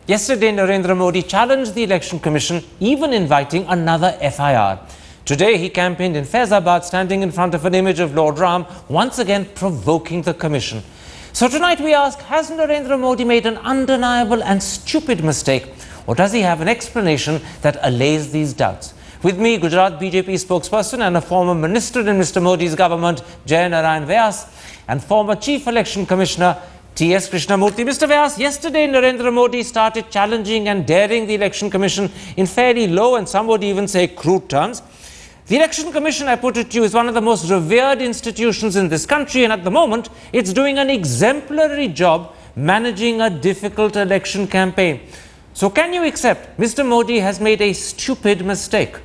Yesterday, Narendra Modi challenged the Election Commission, even inviting another FIR. Today, he campaigned in Faizabad, standing in front of an image of Lord Ram, once again provoking the Commission. So tonight we ask, has Narendra Modi made an undeniable and stupid mistake, or does he have an explanation that allays these doubts? With me, Gujarat BJP spokesperson and a former minister in Mr. Modi's government, Jai Narayan Vyas, and former Chief Election Commissioner, T.S. Krishnamurthy. Mr. Vyas, yesterday Narendra Modi started challenging and daring the Election Commission in fairly low and some would even say crude terms. The Election Commission, I put it to you, is one of the most revered institutions in this country, and at the moment, it's doing an exemplary job managing a difficult election campaign. So can you accept Mr. Modi has made a stupid mistake?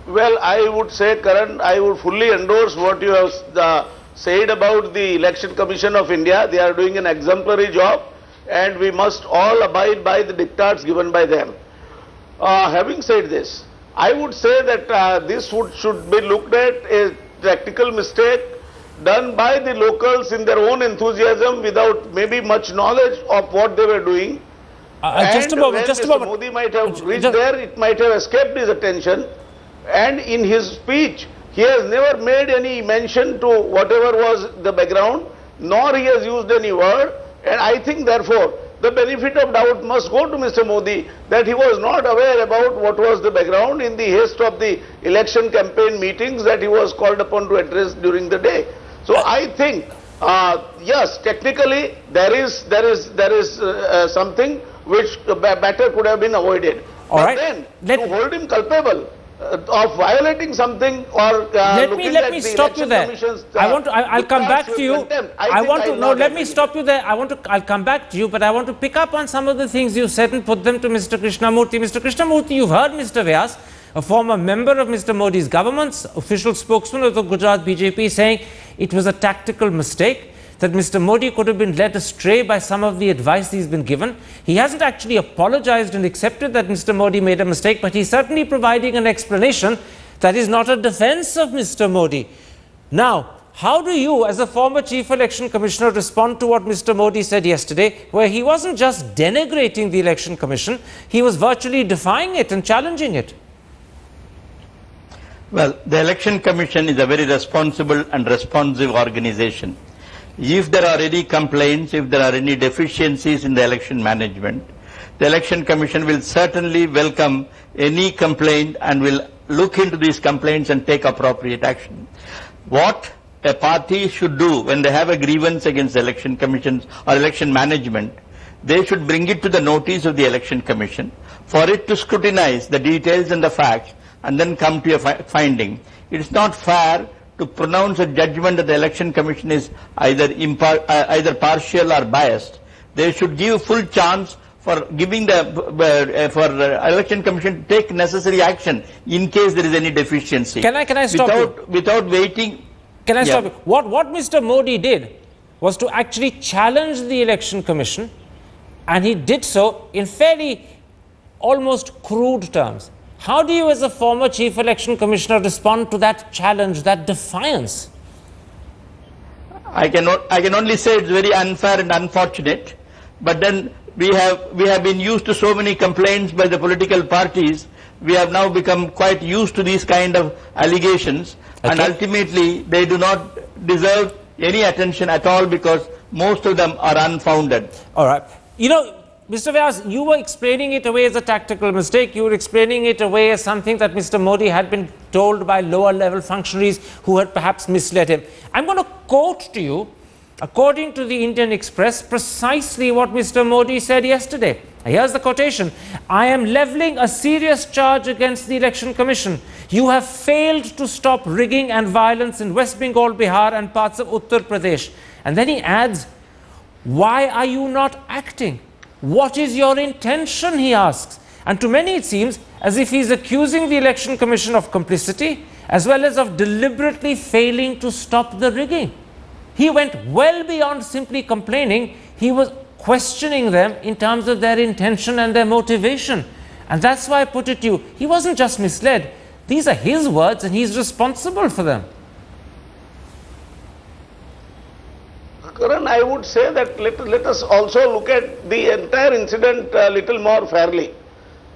Well, I would say, Karan, I would fully endorse what you have said about the Election Commission of India. They are doing an exemplary job, and we must all abide by the diktats given by them. Having said this, I would say that this should be looked at a tactical mistake done by the locals in their own enthusiasm without maybe much knowledge of what they were doing. Just a moment, just a moment. Modi might have reached there, it might have escaped his attention. And in his speech, he has never made any mention to whatever was the background, nor he has used any word. And I think, therefore, the benefit of doubt must go to Mr. Modi that he was not aware about what was the background in the haste of the election campaign meetings that he was called upon to address during the day. So I think, yes, technically there is something which better could have been avoided. But then to hold him culpable of violating something or let me stop you there. I'll come back to you. Let me stop you there. I'll come back to you, but I want to pick up on some of the things you said and put them to Mr. Krishnamurthy. Mr. Krishnamurthy, you've heard Mr. Vyas, a former member of Mr. Modi's government's official spokesman of the Gujarat BJP, saying it was a tactical mistake, that Mr. Modi could have been led astray by some of the advice he's been given. He hasn't actually apologized and accepted that Mr. Modi made a mistake, but he's certainly providing an explanation that is not a defense of Mr. Modi. Now, how do you, as a former Chief Election Commissioner, respond to what Mr. Modi said yesterday, where he wasn't just denigrating the Election Commission, he was virtually defying it and challenging it? Well, the Election Commission is a very responsible and responsive organization. If there are any complaints, if there are any deficiencies in the election management, the Election Commission will certainly welcome any complaint and will look into these complaints and take appropriate action. What a party should do when they have a grievance against the Election Commission or election management, they should bring it to the notice of the Election Commission for it to scrutinize the details and the facts and then come to a finding. It is not fair to pronounce a judgment that the Election Commission is either partial or biased. They should give full chance for giving the Election Commission to take necessary action in case there is any deficiency. Can I stop you? Without waiting. Can I stop you? What Mr. Modi did was to actually challenge the Election Commission, and he did so in fairly almost crude terms. How do you, as a former Chief Election Commissioner, respond to that challenge, that defiance? I can only say it's very unfair and unfortunate. But then we have been used to so many complaints by the political parties. We have now become quite used to these kind of allegations, and ultimately they do not deserve any attention at all because most of them are unfounded. All right. You know, Mr. Vyas, you were explaining it away as a tactical mistake. You were explaining it away as something that Mr. Modi had been told by lower level functionaries who had perhaps misled him. I'm going to quote to you, according to the Indian Express, precisely what Mr. Modi said yesterday. Here's the quotation. I am levelling a serious charge against the Election Commission. You have failed to stop rigging and violence in West Bengal, Bihar and parts of Uttar Pradesh. And then he adds, why are you not acting? What is your intention, he asks. And to many it seems as if he's accusing the Election Commission of complicity as well as of deliberately failing to stop the rigging. He went well beyond simply complaining. He was questioning them in terms of their intention and their motivation. And that's why I put it to you, he wasn't just misled. These are his words and he's responsible for them. Karan, I would say that let us also look at the entire incident a little more fairly.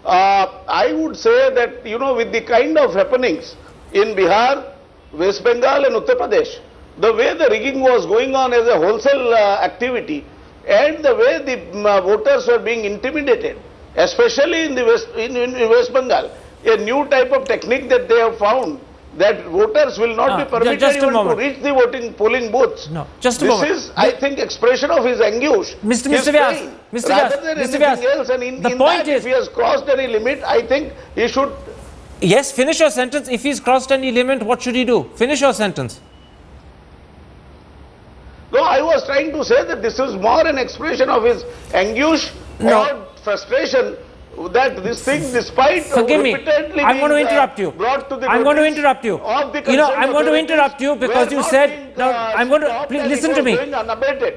I would say that, you know, with the kind of happenings in Bihar, West Bengal and Uttar Pradesh, the way the rigging was going on as a wholesale activity and the way the voters were being intimidated, especially in the West Bengal, a new type of technique that they have found, that voters will not be permitted even to reach the polling booths. No, just a moment. This is, I think, expression of his anguish. Mr. Vyas, rather than anything else. And in that, if he has crossed any limit, I think he should... Yes, finish your sentence. If he's crossed any limit, what should he do? Finish your sentence. No, I was trying to say that this is more an expression of his anguish or frustration, that this thing, despite repeatedly I'm going to interrupt you. Brought to the I'm going to interrupt you. You know, I'm going to interrupt you because you said, no, I'm going to, please listen to me.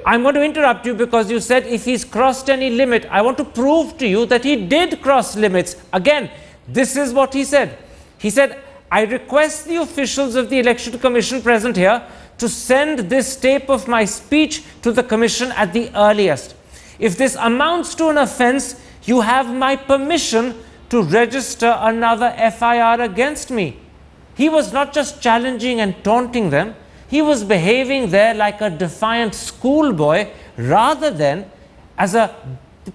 I'm going to interrupt you because you said if he's crossed any limit, I want to prove to you that he did cross limits. Again, this is what he said. He said, I request the officials of the Election Commission present here to send this tape of my speech to the Commission at the earliest. If this amounts to an offence, you have my permission to register another FIR against me. He was not just challenging and taunting them, he was behaving there like a defiant schoolboy rather than as a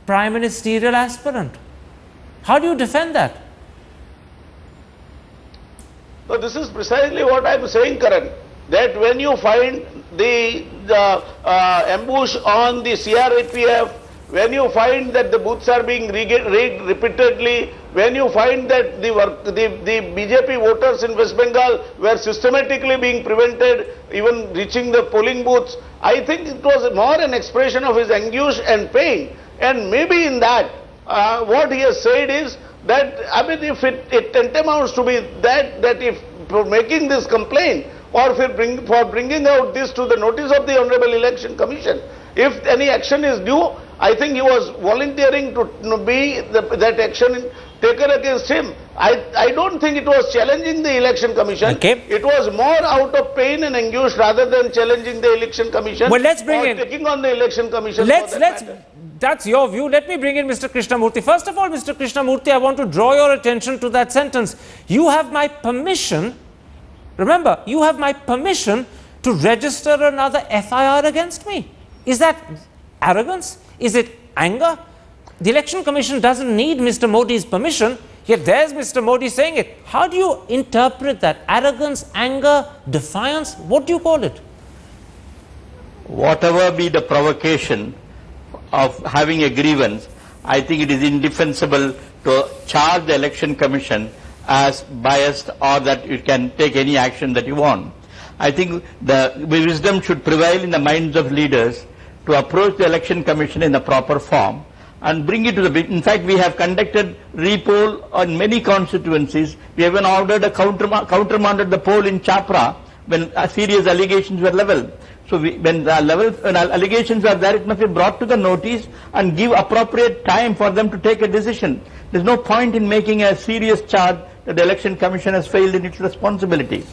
prime ministerial aspirant. How do you defend that? So this is precisely what I am saying, Karan, that when you find the ambush on the CRPF, when you find that the booths are being rigged repeatedly, when you find that the BJP voters in West Bengal were systematically being prevented even reaching the polling booths, I think it was more an expression of his anguish and pain. And maybe in that, what he has said is that, I mean, if it tantamounts to be that if for making this complaint or for bringing out this to the notice of the Honorable Election Commission, if any action is due, I think he was volunteering to be that action taken against him. I don't think it was challenging the Election Commission. Okay. It was more out of pain and anguish rather than challenging the Election Commission. Well, let's bring in... taking on the Election Commission. That's your view. Let me bring in Mr. Krishnamurthy. First of all, Mr. Krishnamurthy, I want to draw your attention to that sentence. You have my permission, remember, you have my permission to register another FIR against me. Is that arrogance? Is it anger? The Election Commission doesn't need Mr. Modi's permission, yet there's Mr. Modi saying it. How do you interpret that? Arrogance, anger, defiance? What do you call it? Whatever be the provocation of having a grievance, I think it is indefensible to charge the Election Commission as biased or that it can take any action that you want. I think the wisdom should prevail in the minds of leaders to approach the Election Commission in the proper form and bring it to the... In fact, we have conducted re-poll on many constituencies. We have even ordered a countermanded the poll in Chapra when serious allegations were leveled. So when allegations are there, it must be brought to the notice and give appropriate time for them to take a decision. There is no point in making a serious charge that the Election Commission has failed in its responsibilities.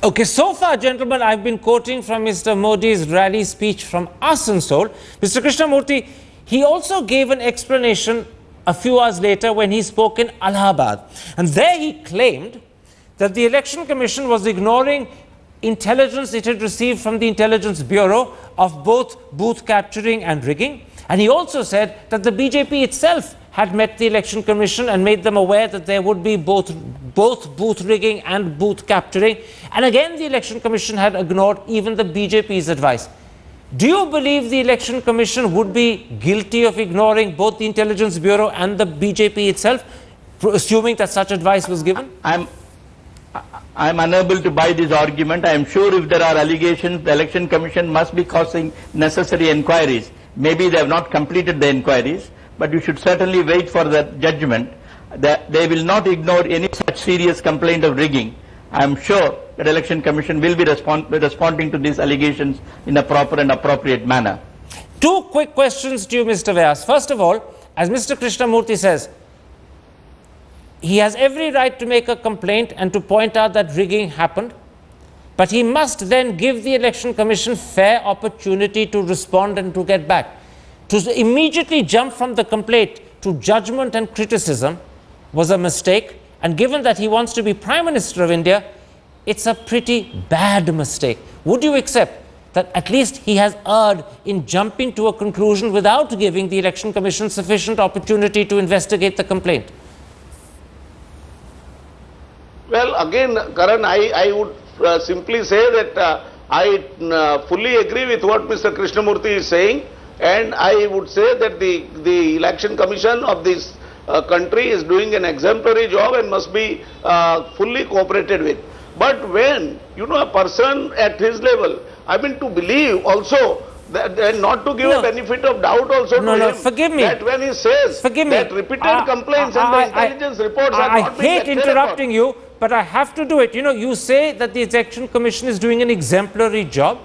Okay, so far, gentlemen, I've been quoting from Mr. Modi's rally speech from Asansol. Mr. Krishnamurthy, he also gave an explanation a few hours later when he spoke in Allahabad. And there he claimed that the Election Commission was ignoring intelligence it had received from the Intelligence Bureau of both booth capturing and rigging. And he also said that the BJP itself had met the Election Commission and made them aware that there would be both booth rigging and booth capturing. And again, the Election Commission had ignored even the BJP's advice. Do you believe the Election Commission would be guilty of ignoring both the Intelligence Bureau and the BJP itself, assuming that such advice was given? I'm unable to buy this argument. I am sure if there are allegations, the Election Commission must be causing necessary inquiries. Maybe they have not completed the inquiries, but you should certainly wait for the judgment. They will not ignore any such serious complaint of rigging. I am sure that Election Commission will be responding to these allegations in a proper and appropriate manner. Two quick questions to you, Mr. Vyas. First of all, as Mr. Krishnamurthy says, he has every right to make a complaint and to point out that rigging happened. But he must then give the Election Commission fair opportunity to respond and to get back. To immediately jump from the complaint to judgment and criticism was a mistake. And given that he wants to be Prime Minister of India, it's a pretty bad mistake. Would you accept that at least he has erred in jumping to a conclusion without giving the Election Commission sufficient opportunity to investigate the complaint? Well, again, Karan, I would simply say that I fully agree with what Mr. Krishnamurthy is saying, and I would say that the Election Commission of this country is doing an exemplary job and must be fully cooperated with. But when, a person at his level, I mean, to believe also that, and not to give a benefit of doubt also to him, forgive me. that when he says that repeated complaints and the intelligence reports are not being I hate interrupting you, but I have to do it. You say that the Election Commission is doing an exemplary job,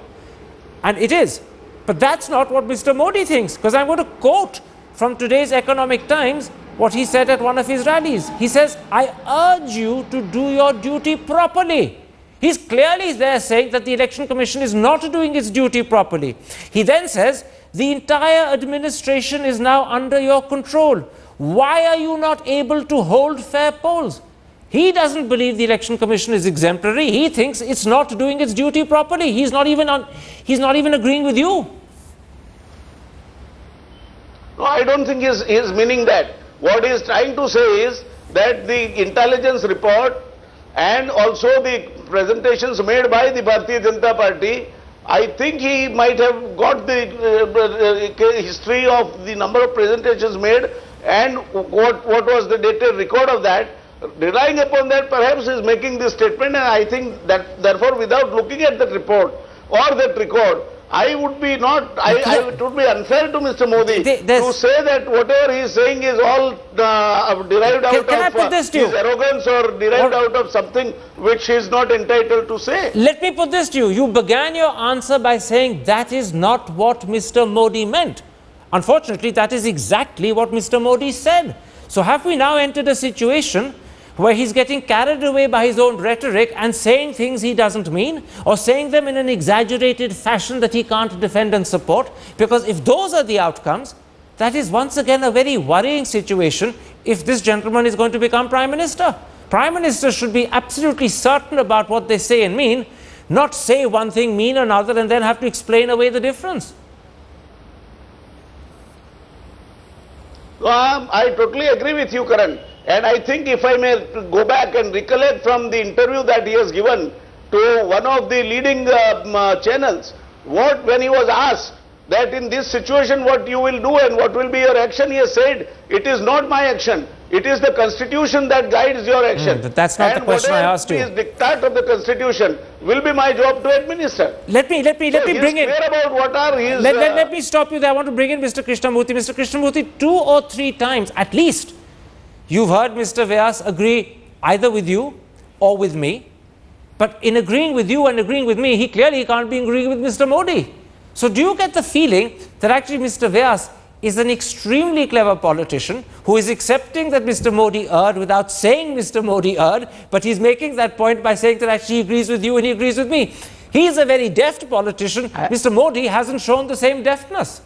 and it is. But that's not what Mr. Modi thinks, because I'm going to quote from today's Economic Times what he said at one of his rallies. He says, I urge you to do your duty properly. He's clearly there saying that the Election Commission is not doing its duty properly. He then says, the entire administration is now under your control. Why are you not able to hold fair polls? He doesn't believe the Election Commission is exemplary. He thinks it's not doing its duty properly. He's not even agreeing with you. No, I don't think he's meaning that. What he is trying to say is that the intelligence report and also the presentations made by the Bharatiya Janata Party, I think he might have got the history of the number of presentations made and what was the dated record of that. Relying upon that, perhaps he is making this statement, and I think that therefore without looking at that report or that record, I would be not, it would be unfair to Mr. Modi to say that whatever he is saying is all derived out of his arrogance or derived out of something which he is not entitled to say. Let me put this to you. You began your answer by saying that is not what Mr. Modi meant. Unfortunately, that is exactly what Mr. Modi said. So have we now entered a situation where he's getting carried away by his own rhetoric and saying things he doesn't mean, or saying them in an exaggerated fashion that he can't defend and support? Because if those are the outcomes, that is once again a very worrying situation if this gentleman is going to become Prime Minister. Prime Ministers should be absolutely certain about what they say and mean, not say one thing, mean another, and then have to explain away the difference. I totally agree with you, Karan. And I think if I may go back and recollect from the interview that he has given to one of the leading channels, when he was asked that in this situation what you will do and what will be your action, he has said, it is not my action. It is the constitution that guides your action. But that's not the question I asked you. And whatever is diktat of the constitution will be my job to administer. Let me bring in. About what are his, let me stop you there. I want to bring in Mr. Krishnamurthy. Mr. Krishnamurthy, 2 or 3 times at least, you've heard Mr. Vyas agree either with you or with me. But in agreeing with you and agreeing with me, he clearly can't be agreeing with Mr. Modi. So do you get the feeling that actually Mr. Vyas is an extremely clever politician who is accepting that Mr. Modi erred without saying Mr. Modi erred, but he's making that point by saying that actually he agrees with you and he agrees with me? He is a very deft politician. Mr. Modi hasn't shown the same deftness.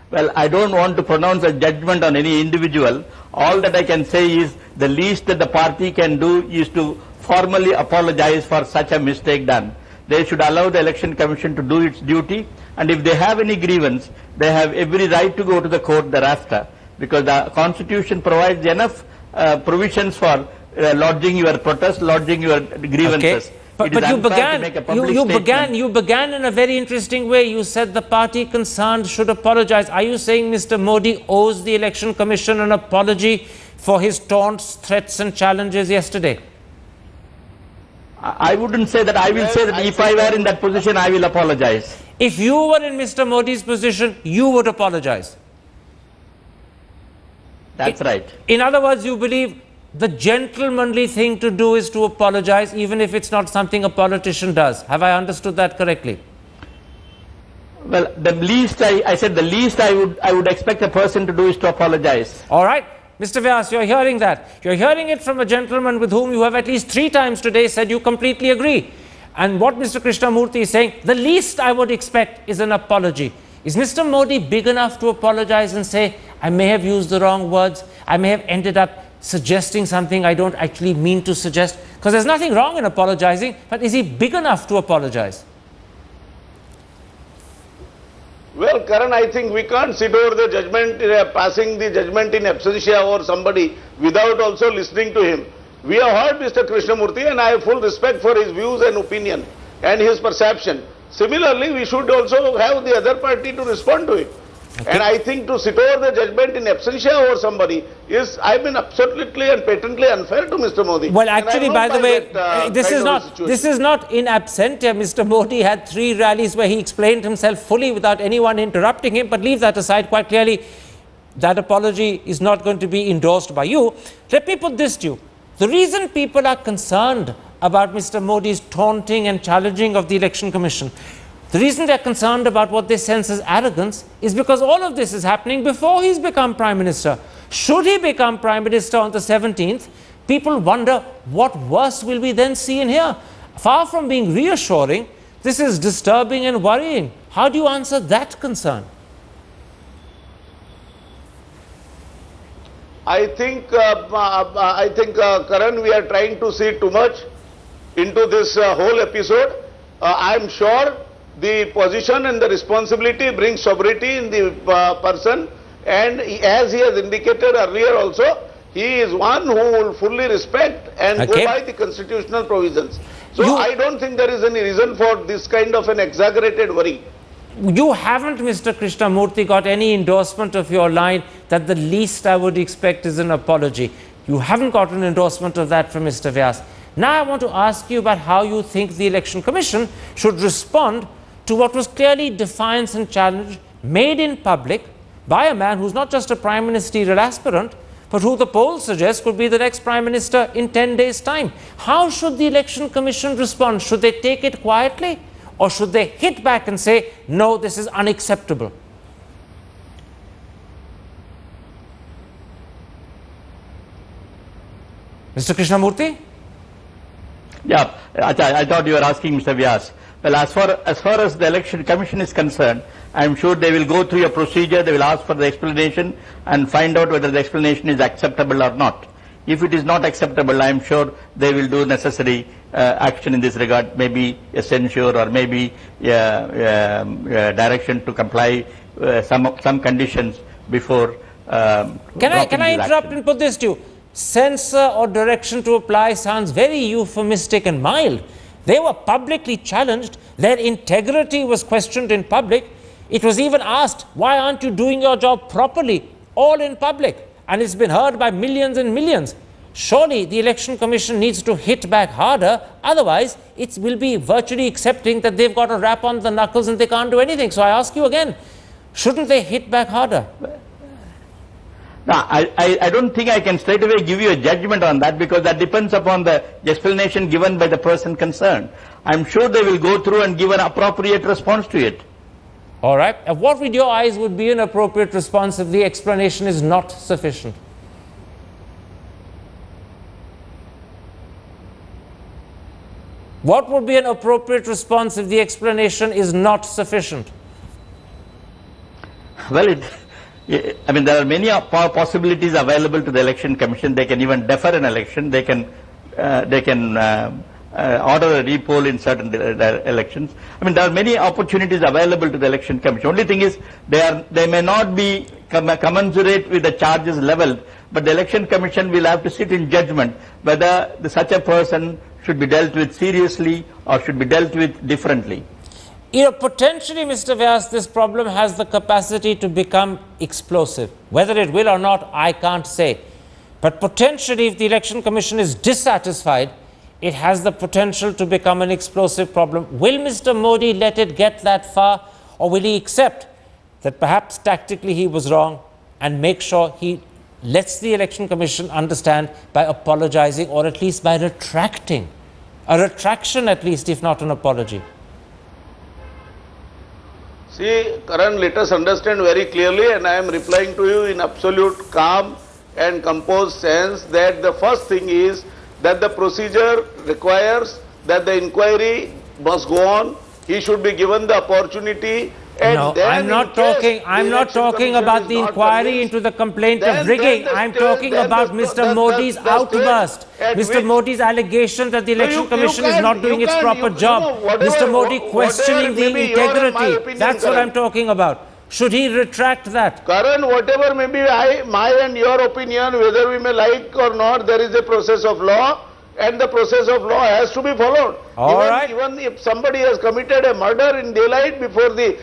Well, I don't want to pronounce a judgment on any individual. All that I can say is the least that the party can do is to formally apologize for such a mistake done. They should allow the Election Commission to do its duty, and if they have any grievance, they have every right to go to the court thereafter, because the Constitution provides enough provisions for lodging your protest, lodging your grievances. Okay. But you began in a very interesting way. You said the party concerned should apologize. Are you saying Mr. Modi owes the Election Commission an apology for his taunts, threats and challenges yesterday? I wouldn't say that. I will say that if I were in that position, I will apologize. If you were in Mr. Modi's position, you would apologize. That's right. In other words, you believe the gentlemanly thing to do is to apologize, even if it's not something a politician does. Have I understood that correctly? Well, the least I said the least I would expect a person to do is to apologize. All right. Mr. Vyas, you're hearing that. You're hearing it from a gentleman with whom you have at least 3 times today said you completely agree. And what Mr. Krishnamurthy is saying, the least I would expect is an apology. Is Mr. Modi big enough to apologize and say, I may have used the wrong words, I may have ended up suggesting something I don't actually mean to suggest? Because there's nothing wrong in apologizing, but is he big enough to apologize? Well, Karan, I think we can't sit over the judgment, passing the judgment in absentia over somebody without also listening to him. We have heard Mr. Krishnamurthy, and I have full respect for his views and opinion and his perception. Similarly, we should also have the other party to respond to it. Okay. And I think to sit over the judgment in absentia over somebody is, I mean, absolutely and patently unfair to Mr. Modi. Well, actually, by the way, this is not in absentia. Mr. Modi had 3 rallies where he explained himself fully without anyone interrupting him. But leave that aside quite clearly. That apology is not going to be endorsed by you. Let me put this to you. The reason people are concerned about Mr. Modi's taunting and challenging of the Election Commission, the reason they're concerned about what they sense as arrogance is because all of this is happening before he's become Prime Minister. Should he become Prime Minister on the 17th, people wonder what worse will we then see in here. Far from being reassuring, this is disturbing and worrying. How do you answer that concern? I think, Karan, we are trying to see too much into this whole episode. I am sure the position and the responsibility brings sobriety in the person, and as he has indicated earlier also, he is one who will fully respect and go by the constitutional provisions. So I don't think there is any reason for this kind of an exaggerated worry. You haven't, Mr. Krishnamurthy, got any endorsement of your line that the least I would expect is an apology. You haven't got an endorsement of that from Mr. Vyas. Now I want to ask you about how you think the Election Commission should respond to what was clearly defiance and challenge made in public by a man who's not just a prime ministerial aspirant, but who the polls suggest could be the next Prime Minister in 10 days' time. How should the Election Commission respond? Should they take it quietly? Or should they hit back and say, no, this is unacceptable? Mr. Krishnamurthy? Yeah, I thought you were asking Mr. Vyas. Well, as far as the Election Commission is concerned, I am sure they will go through a procedure, they will ask for the explanation and find out whether the explanation is acceptable or not. If it is not acceptable, I am sure they will do necessary action in this regard, maybe a censure or maybe direction to comply some conditions before. Can I interrupt and put this to you? Censor or direction to apply sounds very euphemistic and mild. They were publicly challenged. Their integrity was questioned in public. It was even asked, why aren't you doing your job properly? All in public. And it's been heard by millions and millions. Surely the Election Commission needs to hit back harder. Otherwise, it will be virtually accepting that they've got a rap on the knuckles and they can't do anything. So I ask you again, shouldn't they hit back harder? No, I don't think I can straight away give you a judgment on that, because that depends upon the explanation given by the person concerned. I'm sure they will go through and give an appropriate response to it. All right. And what with your eyes would be an appropriate response if the explanation is not sufficient? What would be an appropriate response if the explanation is not sufficient? Well, I mean, there are many possibilities available to the Election Commission. They can even defer an election. They can order a repoll in certain elections. I mean, there are many opportunities available to the Election Commission. Only thing is, they may not be commensurate with the charges leveled, but the Election Commission will have to sit in judgment whether such a person should be dealt with seriously or should be dealt with differently. You know, potentially, Mr. Vyas, this problem has the capacity to become explosive. Whether it will or not, I can't say. But potentially, if the Election Commission is dissatisfied, it has the potential to become an explosive problem. Will Mr. Modi let it get that far, or will he accept that perhaps tactically he was wrong and make sure he lets the Election Commission understand by apologizing, or at least by retracting? A retraction at least, if not an apology. See, Karan, let us understand very clearly, and I am replying to you in absolute calm and composed sense that the first thing is that the procedure requires that the inquiry must go on. He should be given the opportunity. And no, then I'm not talking about the inquiry into the complaint of rigging. I'm talking about Mr. Modi's outburst. Mr. Modi's allegation that the Election Commission is not doing its proper job. Mr. Modi questioning the integrity. That's what I'm talking about. Should he retract that? Karan, whatever may be my and your opinion, whether we may like or not, there is a process of law. And the process of law has to be followed. Even if somebody has committed a murder in daylight before the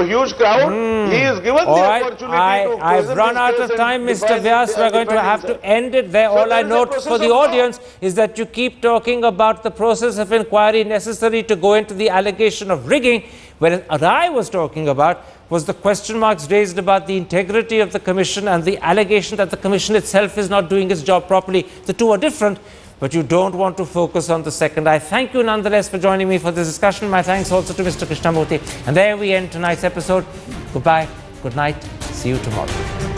huge crowd, he is given the opportunity to I've run out of time, Mr. Vyas. We're going to have to end it there. All I note for the audience is that you keep talking about the process of inquiry necessary to go into the allegation of rigging, whereas what I was talking about was the question marks raised about the integrity of the Commission and the allegation that the Commission itself is not doing its job properly. The two are different. But you don't want to focus on the second. I thank you nonetheless for joining me for this discussion. My thanks also to Mr. Krishnamurthy. And there we end tonight's episode. Goodbye, good night, see you tomorrow.